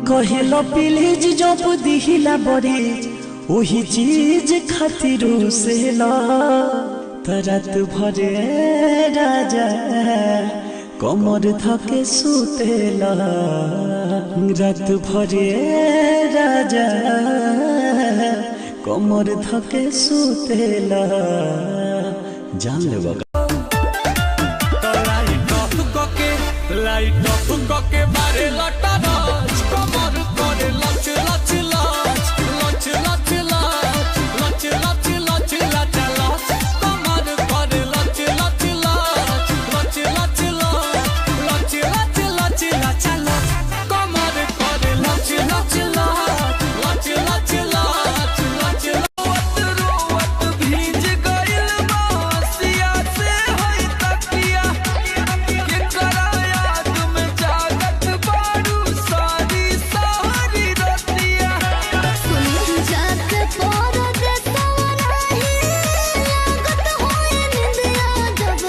कहलो प्लीज जब दिहिला बड़ी वही चीज खातिर से ला तरत भरे राजा कमर थके सुतेला रात भरे राजा कमर थके सुतेला जान लेबा लाइट ऑफ करके मारे लटा कमर करे लच लच लच लच लच लच लच लच लच लच कमर करे लच लच लच लच लच लच लच लच लच कमर करे लच लच लच लच लच लच रोवत भीज गइल बासिया से होई तकिया के कराया तुम जागत बारू सारी सारी रतिया सुन जात पर देसवा नहीं लागत होई निंदिया जब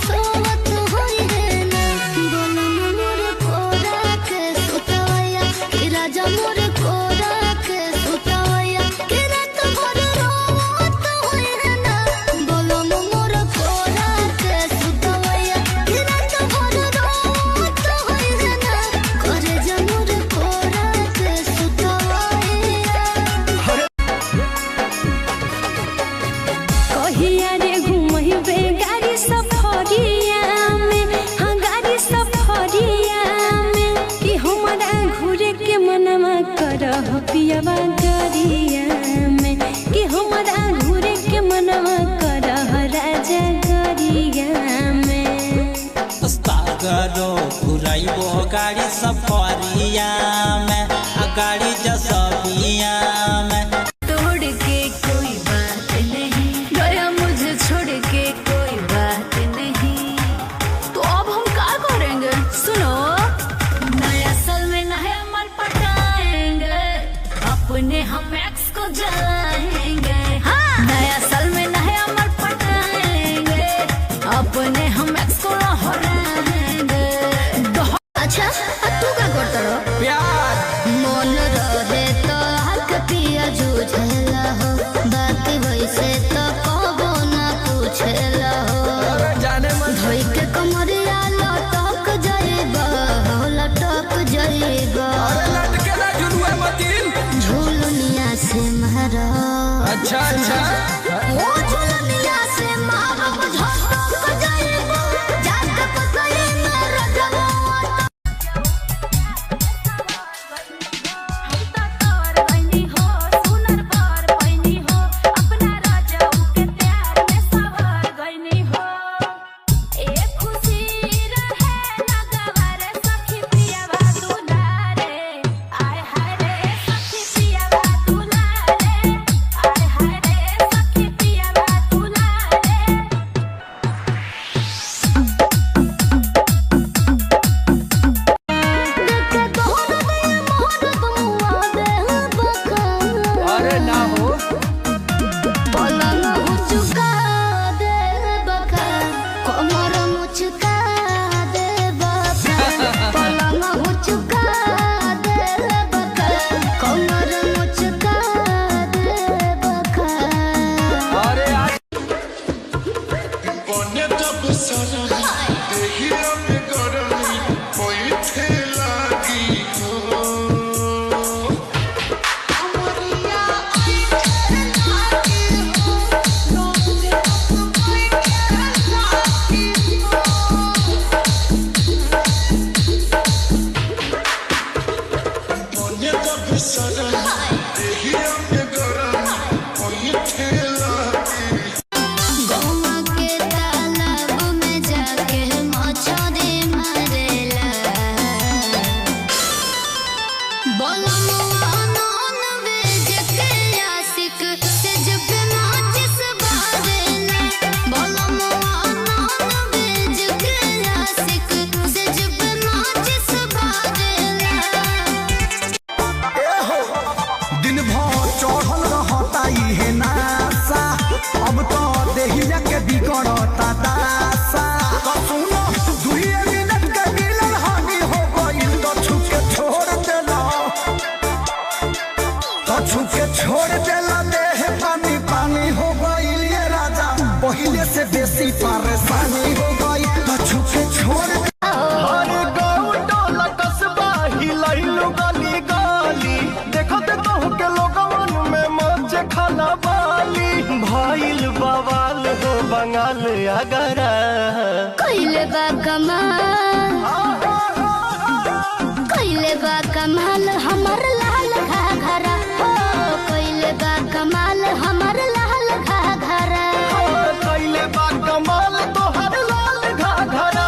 सोवत होई है ना बोलन मोर कोरा के सुतवया कि राजा मोर कोरा के सुतवया कि रात भर रोवत होई है ना बोलन मोर कोरा के सुतवया कि रात भर रोवत होई है ना करे जा मोर कोरा के सुतवया कहिया रे घुमहिबे गाड़ी सफरिया में हाँ गाड़ी सफरिया में कि हमारा घूरे के मनवा करह पियवा गरिया में कि हमारा घूरे के मनवा करह राजा गरिया में करो घुराइबो गाड़ी सफरिया में गाड़ी जसबिया में तोड़ के कोई बात नहीं गया मुझे छोड़ के कोई बात नहीं तो अब हम क्या करेंगे सुनो नया साल में नया मन पटाएंगे अपने हम एक्स को जलाएंगे हाँ नया साल में नया मन पटाएंगे अपने हम एक्स को हराएंगे अच्छा अब तू क्या करता रहो प्यार मन रहे तो हक पिया जूझेला हो बात वैसे तो कबो ना पूछेला हो जाने मन धोई के कमरिया लटक जाइबा लटक जाइबा लटके ना झुलुए मतीन झूलनिया से मारा अच्छा अच्छा ओ झूलनिया से मारा झटक जाइबा जाके पतई में रजवा अरे ना हो पलंग मुचका दे बका कमर मुचका दे बका पलंग मुचका दे बका कमर मुचका दे बका अरे बने जब सरमी देहिया में गरमी बैठे लागी हो अमरिया आई लागी हो रोज बैठे लागी हो बने जब सरमी देहिया में गरमी बैठे लागी गौवा के तालाब में जाके पानी हो गई तो छुपे छोड़ हर गाँव टोला कस्बा हिलैलु गली गली देखो ते कहू के लोगवन में मौज खाना वाली भइल बवाल हो बंगाल अगरा कइले बा कमाल हमर लाल घाघरा हो कइले बा कमाल हमर लाल घाघरा कइले बा कमाल तोहर लाल घाघरा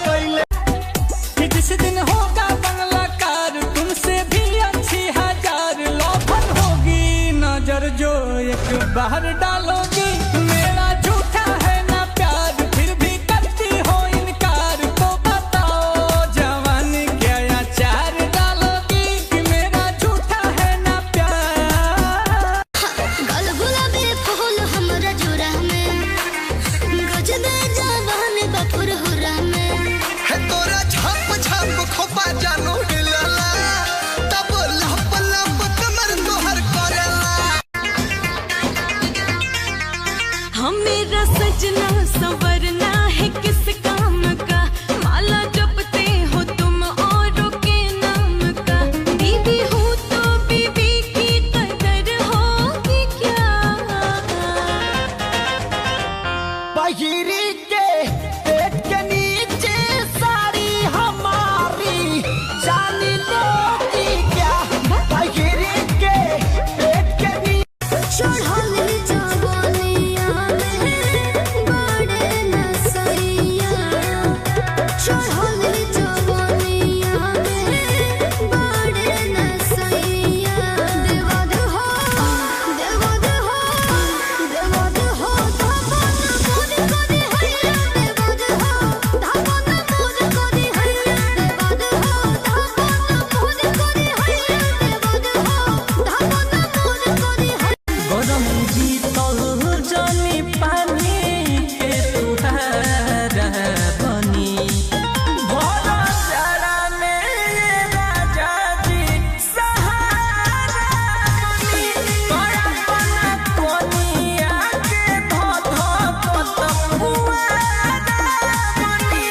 कइले जिस दिन होगा बंगला कार तुमसे भी अच्छी हजार लौफर होगी नजर जो एक बाहर डालोगी मेरा झूठा है ना प्यार फिर भी करती हो इनकार तो बताओ जवानी क्या अचार डालोगी कि मेरा झूठा है ना प्यार गल गुलाबी फूल हमरा जुरा में गजबे जवान बपुर हुरा में है तोरा छाप छाप खोपा जानू हिलला तब लप लप कमर तोहर करेला मेरा सजना संवरना है किस काम का माला जपते हो तुम औरों के नाम का बीवी हो तो बीवी की कदर होगी क्या बहिरी के पेट के नीचे साड़ी हमारी जानी लोगी क्या बहिरी के पेट के नीचे चढ़ल जवानिया में बड़े नसैया चढ़ल जवानिया में बड़े नसैया देवद हो देवद हो देवद हो धावन मोद करी हैया देवद हो धावन मोद करी हैया देवद हो धावन मोद करी हैया देवद हो धावन मोद करी हैया गरम जीतल जनी पानी के तुहारा बनी भरा जाड़ा में राजा जी सहारा बनी तोरा बना कोनिया के धो पुआरा बनी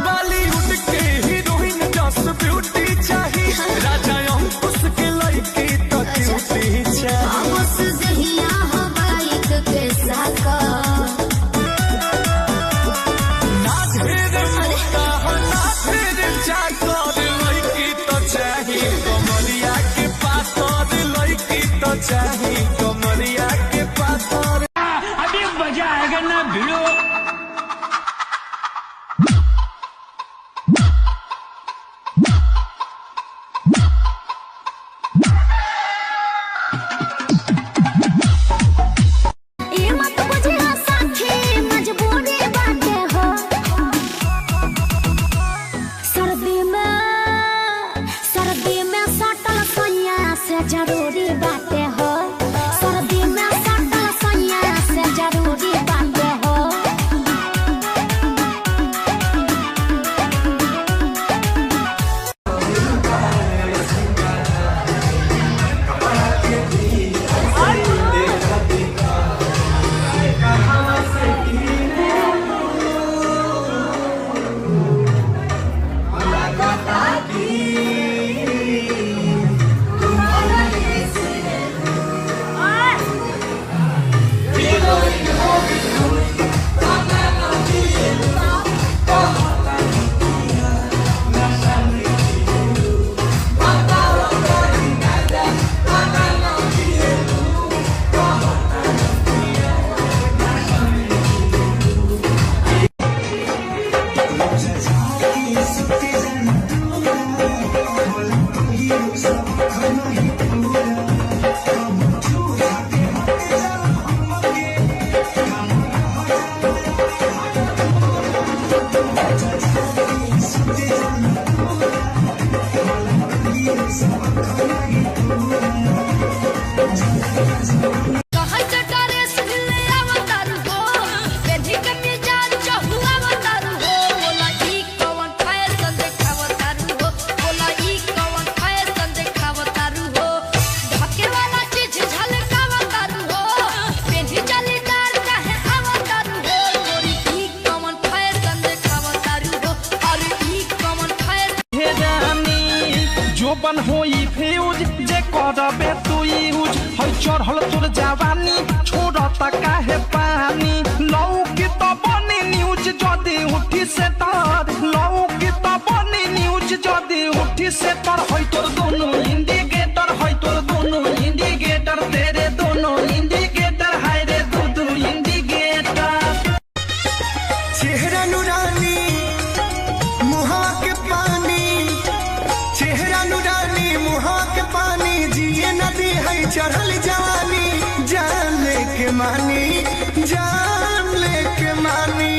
बॉलीवुड के हीरोइन जस ब्यूटी चाहिए राजा अंकुश के लड़की तो क्यूटी चाहिए बस जहिया हो बाइक के साका ना ढेर मोटा हो ना ढेर चाकर लड़की तो चाहिए कमरिया के पातर लड़की तो चाहिए कमरिया के पातर अभी मजा आएगा ना भिड़ो ये मत बुझिया साथी मजबूरी बाटे हो सर्दी में सटल सैया से जरूरी बाटे हो सर्दी में सटल सैया से जरूरी बाटे हो से पर होय तोर दोनों इंडिकेटर होय तोर दोनों इंडिकेटर तेरे दोनों इंडिकेटर हाय रे दो इंडिकेटर। चेहरा नुरानी मुहा के पानी, चेहरा नुरानी मुहा के पानी, जिए नदी है चढ़ल जवानी, जान लेके मानी, जान लेके मानी,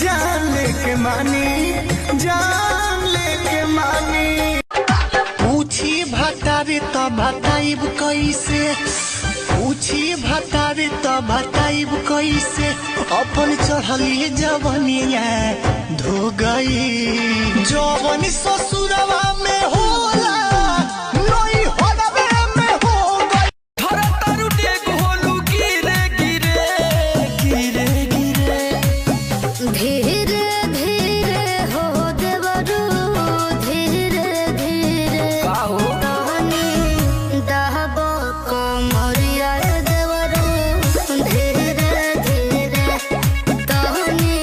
जान लेके मानी, जान लेके मानी। पूछी भतारी तो बताइब कैसे, पूछी भतारी तो बताइब कैसे, अपन चढ़ली जवनिया धो गई, जवन ससुरवा में होला नई होलवे में हो गई। थर तरु डेग होलू गिरे गिरे गिरे गिरे, धीरे धीरे हो देवरू धीरे धीरे, तहनी दहबो कमरिया देवरू धीरे धीरे, तहनी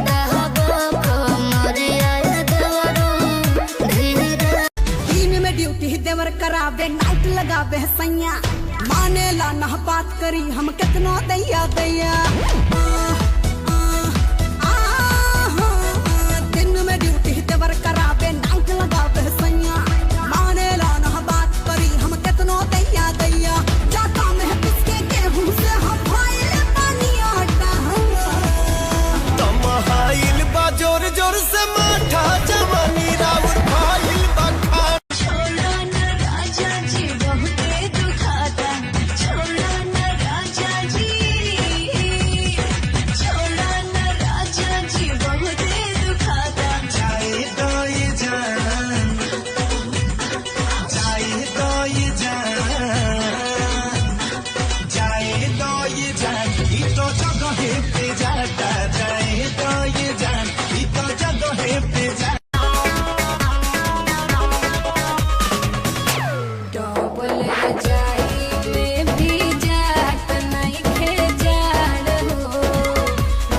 दहबो कमरिया देवरू धीरे। दिन में ड्यूटी देवर करावे नाइट लगावे सैया, माने ला ना बात करी हम कितना दैया दैया। दिन में ड्यूटी देवर करावे नाइट लगावे सैया, माने ला ना बात करी हम कितना दैया दैया। जाता में पिसके गेहूं से हम भाई पानी आटा, तमहाइल बा जोर जोर से माठा, जवानी राउर भाइल बा खा। छोड़ा न राजा जी बहुते दुखाता, छोड़ा न राजा जी, छोड़ा न राजा जी बहुते दुखाता। जाए तो ये जान, जाए तो ये जान, जाए तो ये जान, ई तो जगह पे जाता, जाए तो ये जान, ई तो जगह पे जाता। डबल रजाई में भी जात नहीं खे जाड़ हो,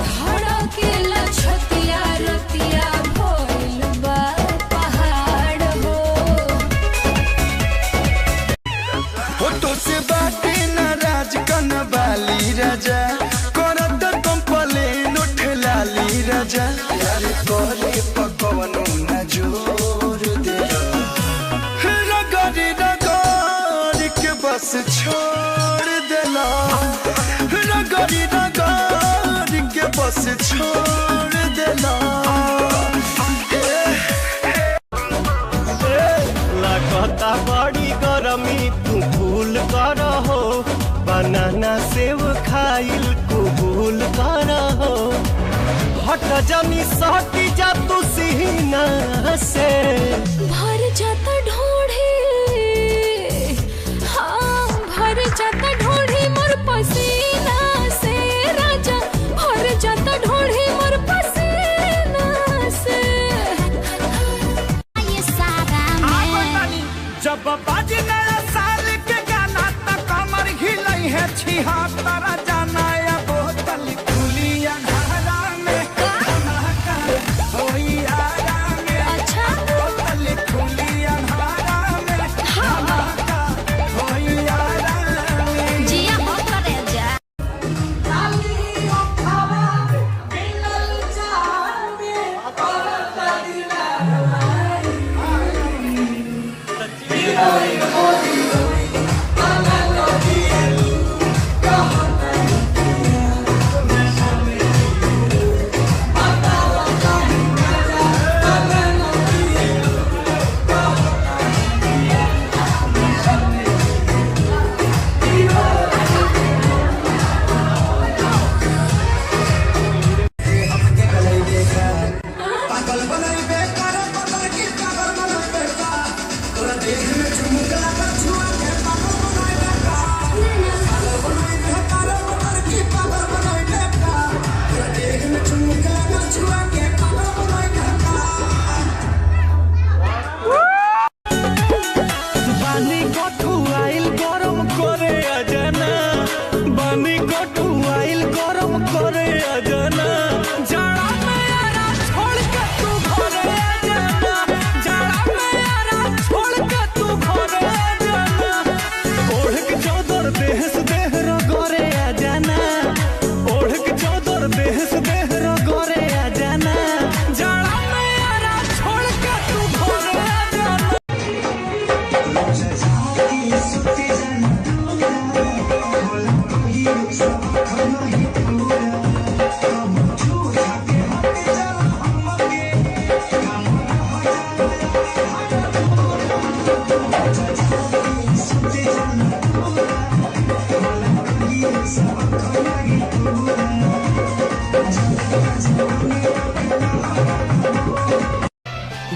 धड़केला छतिया रतिया भइल बा पहाड़ हो। फोटो से बाटे नाराज कन वाली राजा, करत कंप्लेन उठे लाली राजा, यार कोहले पकवनो न जोर दे, रगड़ रगड़ के बस छोड़ देला, रगड़ रगड़ के बस छोड़ देला। लगता बड़ी गरमी तू फूल कर हो, बनाना सेव खाइल कबूल कर हो, हट जमी सहटी जा तू सीना से। भर जाता ढोढ़ी, हाँ भर जाता ढोढ़ी मोर पसीना से, राजा भर जाता ढोढ़ी मोर पसीना से। ये सारा में जब बाजी नया साल के गाना त कमर हिलई है छिहत्तर जाना या बोतल खुलिया घरा में होई आरा में, अच्छा बोतल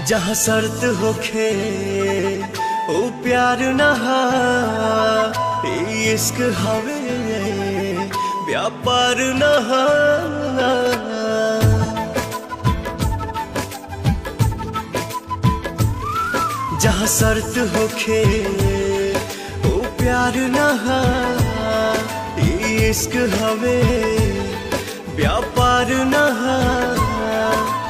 जहाँ शर्त होखे ओ प्यार नहा इश्क हवे व्यापार नहा जहाँ शर्त होखे ओ प्यार नहा इश्क हवे व्यापार नहा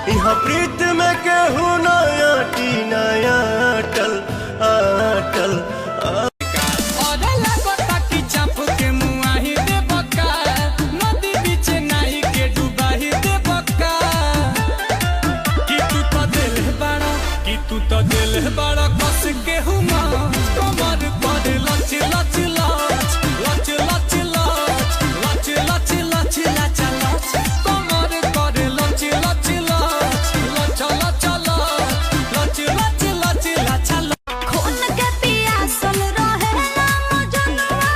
यहाँ प्रीत में केहू नया टी नया अटल अटल और लागता कि चाप के मुआही दे बक्का नदी बीच नाई के डुबाही दे बक्का कि तू तो दिल बड़ा कस के हुमा कमर पर लच लच लच लच लच लच लच लच लच लच कमर पर लच लच लच लच लच लच लच लच लच लच खून के पियासल रहे ना मजनुआ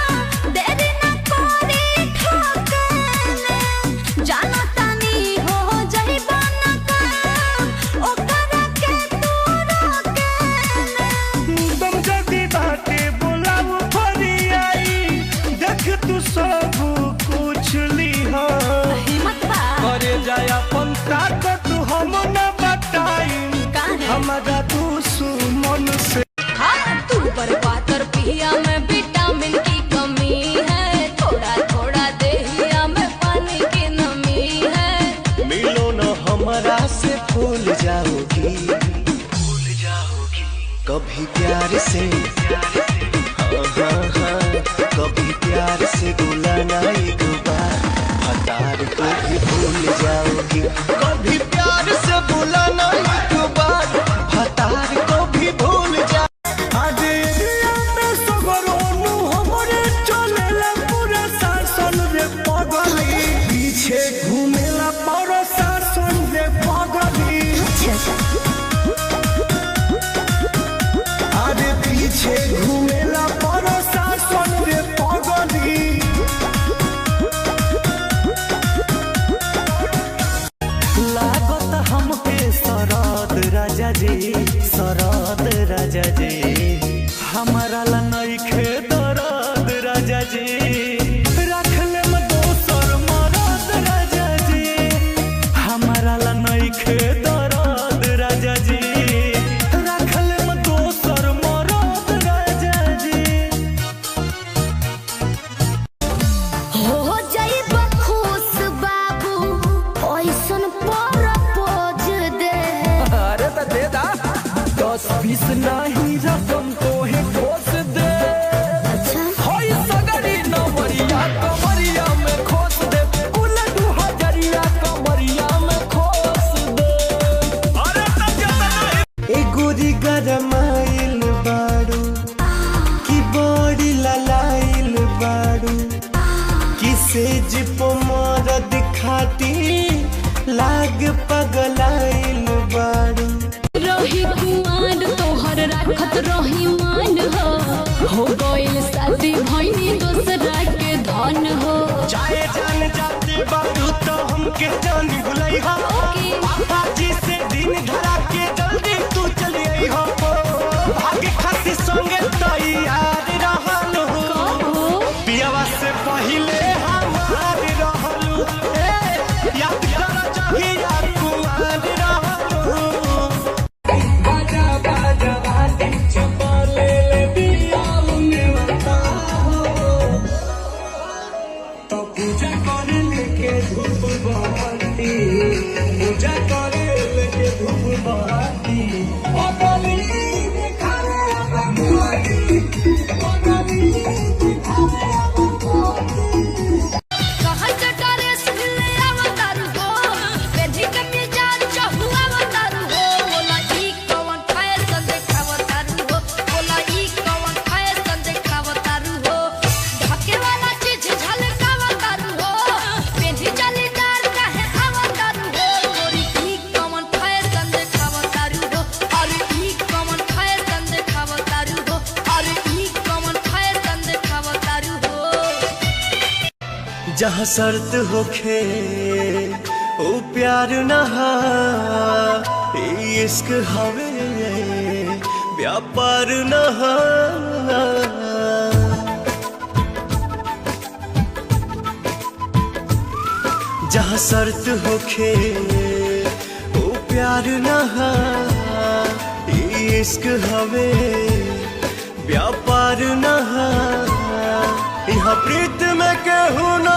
देरी न करे ठोकने जाना तानी हो जइबा न काम ओकरा के तू रोकेने तुम जदी बाटे बोलाव फरी आई देख तू सब कुछ लिहा हिम्मत बा करे जाय अपन ताकत हम न बताई काहे? हमारा दुश्मन से हाँ तू बर्बादर पिया में विटामिन की कमी है थोड़ा थोड़ा देहिया में पानी की नमी है मिलो न हमारा से भूल जाओगी कभी प्यार से हाँ हाँ हाँ कभी प्यार से बुलाना एक बार हतार को भी भूल जाओगी कभी प्यार से बुलाना एक बार हतार को भी भूल जा आजे में सगरोनु हमरे चलेला पूरा शासन रे पगली पीछे घूमेला पूरा शासन रे पगली आजे पीछे घूमेला पूरा शासन रे पगली लागत हमके सरद राजा जी सरद राजा जी हमारा ला नइखे दरद राजा जी रख ले म दोसर मरद राजा जी हमारा ला नइखे दरद राजा जी रख ले म दोसर मरद राजा जी हो जइबा खुश बाबू ओइसन प्रपोज दे अरे तो दे दा 10-20 नहीं रकम तो ही ठोस दे अच्छा होई सगरी नवरिया कमरिया में खोस दे कुल 2000 कमरिया में खोस दे अरे तो जतना ए गोरी गरमाइल बाड़ू की बड़ी ललाइल बाड़ू किसे जिपो मरद खाती लाग पगलाइल बाड़ू रही कुमार तोहर राखत रही मान हो गइल शादी भइनी दोसरा के धन हो चाहे जान जाते बाड़ू तो हमके जान भुलाई हो पापा जी से दिन धरा के जल्दी तू चली आई हो भाग्य खातिर संगे तैयार रहल हो पियावा से पहिले हमार रहलू याद कर जहिया कुआर रहलू बाजा बाजा बाजा चपले ले दिया उन्हें बताओ तो पूजा करे लेके धूप बहाती पूजा करे लेके धूप बहाती ओ बली दिखा रे बंगाली ओ बली दिखा रे बंगाली कहाँ चटारे सुले अवतारू हो पेढ़ी के मिजाज चहुआ अवतारू हो बोला ई कौन फैशन देखावतारू हो बोला ई कौन फैशन देखावतारू हो ढके वाला चीज झलकावतारू हो पेढ़ी जालीदार काहे अवतारू हो गोरी ई कौन फैशन देखावतारू हो अरे ई कौन फैशन देखावतारू हो अरे ई कौन फैशन देखावतारू हो जहाँ शर्त होखे ओ प्यार नहा इश्क हवे व्यापार नहा जहाँ शर्त होखे वो प्यार नहा इश्क हवे व्यापार नहा यहाँ प्रीत में केहू ना